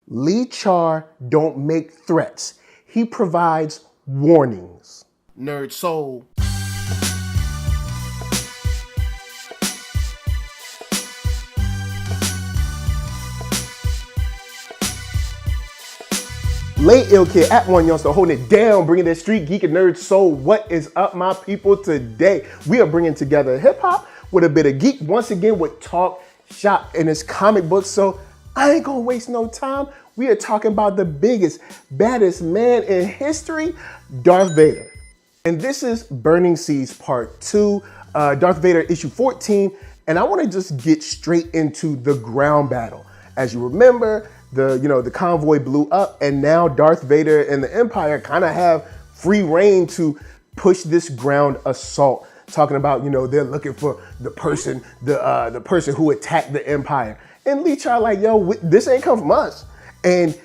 Lee-Char don't make threats. He provides warnings. NERDSoul. Lay Ill Kid at OneYoungsta holding it down, bringing that street geek and nerd soul. What is up, my people? Today we are bringing together hip hop with a bit of geek once again with talk shop and its comic book. So I ain't gonna waste no time. We are talking about the biggest, baddest man in history, Darth Vader. And this is Burning Seas Part 2, Darth Vader issue 14. And I want to just get straight into the ground battle. As you remember, the convoy blew up, and now Darth Vader and the Empire kind of have free reign to push this ground assault. Talking about, they're looking for the person who attacked the Empire. And Lee-Char like, yo, this ain't come from us. And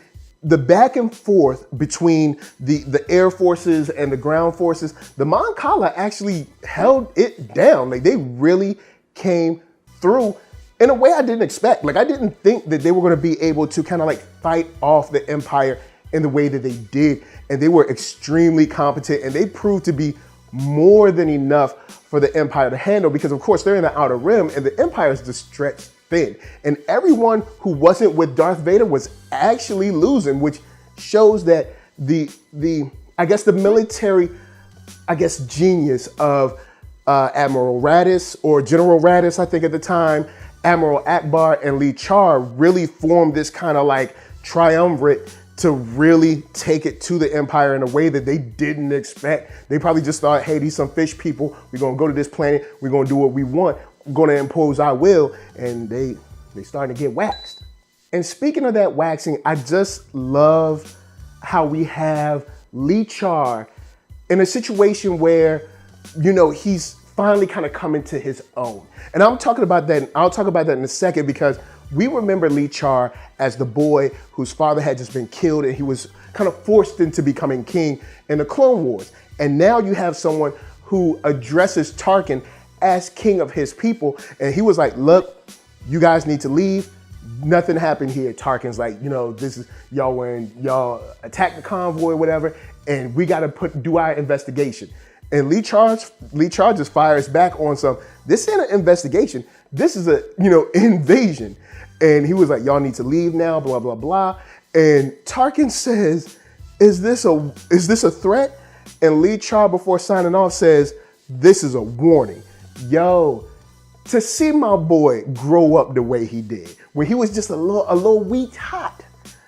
the back and forth between the air forces and the ground forces, the Mon Cal actually held it down. Like, they really came through in a way I didn't expect. Like, I didn't think that they were going to be able to kind of like fight off the Empire in the way that they did. And they were extremely competent, and they proved to be more than enough for the Empire to handle, because of course they're in the Outer Rim and the Empire is just stretched thin. And everyone who wasn't with Darth Vader was actually losing, which shows that the military, genius of Admiral Raddus, or General Raddus, I think at the time, Admiral Akbar and Lee-Char really formed this kind of like triumvirate to really take it to the Empire in a way that they didn't expect. They probably just thought, hey, these some fish people. We're gonna go to this planet. We're gonna do what we want. We're gonna impose our will. And they starting to get waxed. And speaking of that waxing, I just love how we have Lee-Char in a situation where, he's finally kind of coming to his own. And I'm talking about that, I'll talk about that in a second, because we remember Lee-Char as the boy whose father had just been killed, and he was kind of forced into becoming king in the Clone Wars. And now you have someone who addresses Tarkin as king of his people. And he was like, look, you guys need to leave. Nothing happened here. Tarkin's like, this is y'all attack the convoy or whatever, and we got to do our investigation. And Lee-Char just fires back on some, this ain't an investigation. This is a, invasion. And he was like, y'all need to leave now, blah, blah, blah. And Tarkin says, is this a threat? And Lee-Char, before signing off, says, this is a warning. Yo, to see my boy grow up the way he did, when he was just a little weak hot,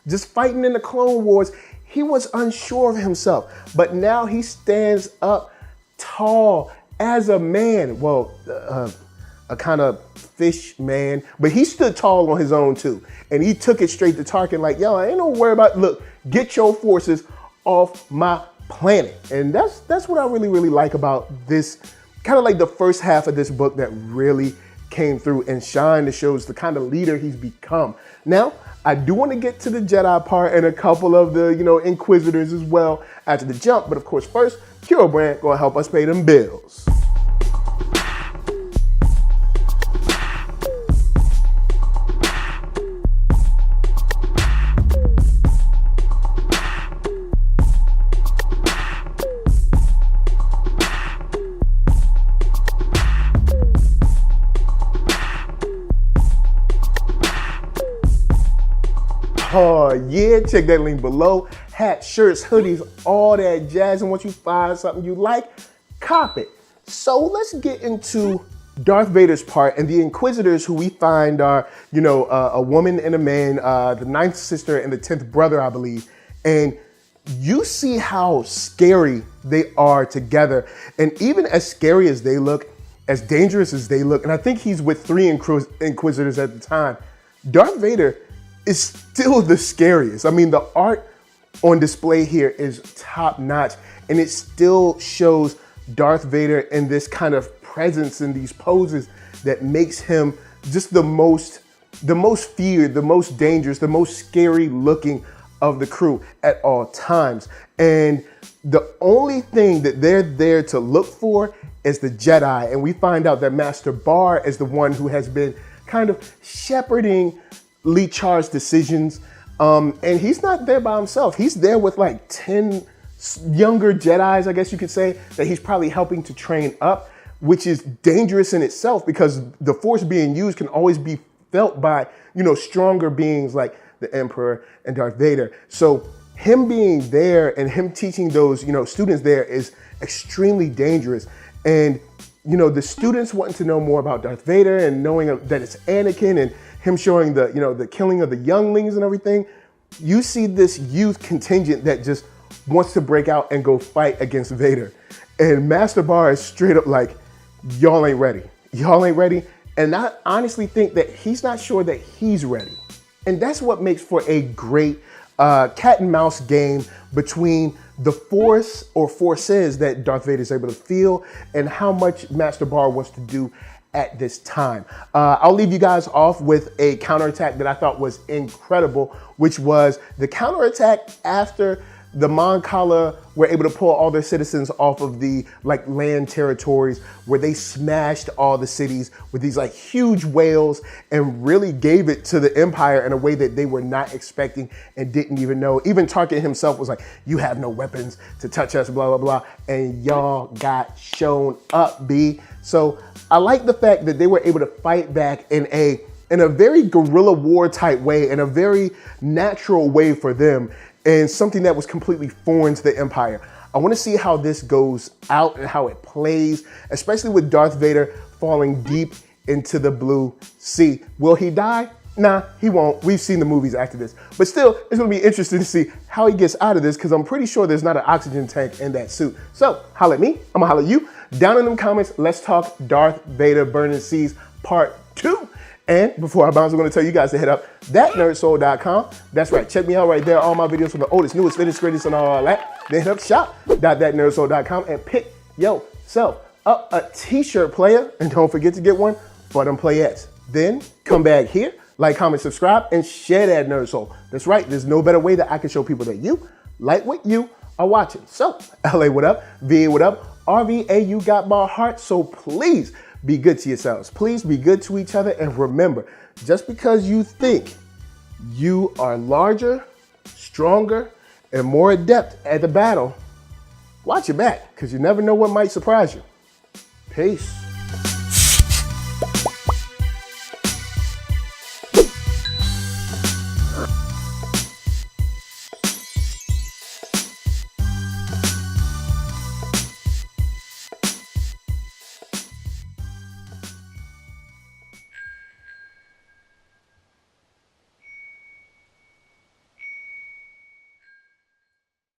just fighting in the Clone Wars, he was unsure of himself. But now he stands up tall as a man. Well, a kind of fish man, but he stood tall on his own too. And he took it straight to Tarkin like, yo, I ain't no worry about, look, get your forces off my planet. And that's what I really, really like about this, kind of like the first half of this book that really came through and shined. It shows the kind of leader he's become. Now, I do want to get to the Jedi part and a couple of the, Inquisitors as well after the jump. But of course, first, Kiro Brand gonna help us pay them bills. Oh yeah, check that link below. Hats, shirts, hoodies, all that jazz. And once you find something you like, cop it. So let's get into Darth Vader's part and the Inquisitors, who we find are, a woman and a man, the 9th sister and the 10th brother, I believe. And you see how scary they are together. And even as scary as they look, as dangerous as they look, and I think he's with 3 Inquisitors at the time, Darth Vader is still the scariest. I mean, the art on display here is top notch, and it still shows Darth Vader in this kind of presence in these poses that makes him just the most feared, the most dangerous, the most scary looking of the crew at all times. And the only thing that they're there to look for is the Jedi. And we find out that Master Barr is the one who has been kind of shepherding Lee-Char's decisions And he's not there by himself. He's there with like 10 younger Jedis, I guess you could say, that he's probably helping to train up, which is dangerous in itself because the Force being used can always be felt by, stronger beings like the Emperor and Darth Vader. So him being there and him teaching those, students there is extremely dangerous. And, the students wanting to know more about Darth Vader and knowing that it's Anakin and him showing the, the killing of the younglings and everything, you see this youth contingent that just wants to break out and go fight against Vader. And Master Bar is straight up like, y'all ain't ready. Y'all ain't ready. And I honestly think that he's not sure that he's ready. And that's what makes for a great cat and mouse game between the Force or forces that Darth Vader is able to feel and how much Master Bar wants to do at this time. I'll leave you guys off with a counterattack that I thought was incredible, which was the counterattack after the Mon Cal were able to pull all their citizens off of the land territories where they smashed all the cities with these huge whales and really gave it to the Empire in a way that they were not expecting and didn't even know. Even Tarkin himself was like, you have no weapons to touch us, blah, blah, blah. And y'all got shown up, B. So I like the fact that they were able to fight back in a very guerrilla war type way, in a very natural way for them, and something that was completely foreign to the Empire. I want to see how this goes out and how it plays, especially with Darth Vader falling deep into the blue sea. Will he die? Nah, he won't. We've seen the movies after this. But still, it's going to be interesting to see how he gets out of this because I'm pretty sure there's not an oxygen tank in that suit. So, holla at me. I'm going to holla at you. Down in them comments, let's talk Darth Vader Burning Seas Part 2. And before I bounce, I'm going to tell you guys to hit up ThatNERDSoul.com. That's right. Check me out right there. All my videos from the oldest, newest, latest, greatest, and all that. Then hit up shop.ThatNERDSoul.com and pick yourself up a t-shirt, player. And don't forget to get one for them playettes. Then come back here, like, comment, subscribe, and share that Nerd Soul. That's right. There's no better way that I can show people that you like what you are watching. So, LA, what up? VA, what up? RVA, you got my heart. So please be good to yourselves. Please be good to each other. And remember, just because you think you are larger, stronger, and more adept at the battle, watch your back, because you never know what might surprise you. Peace.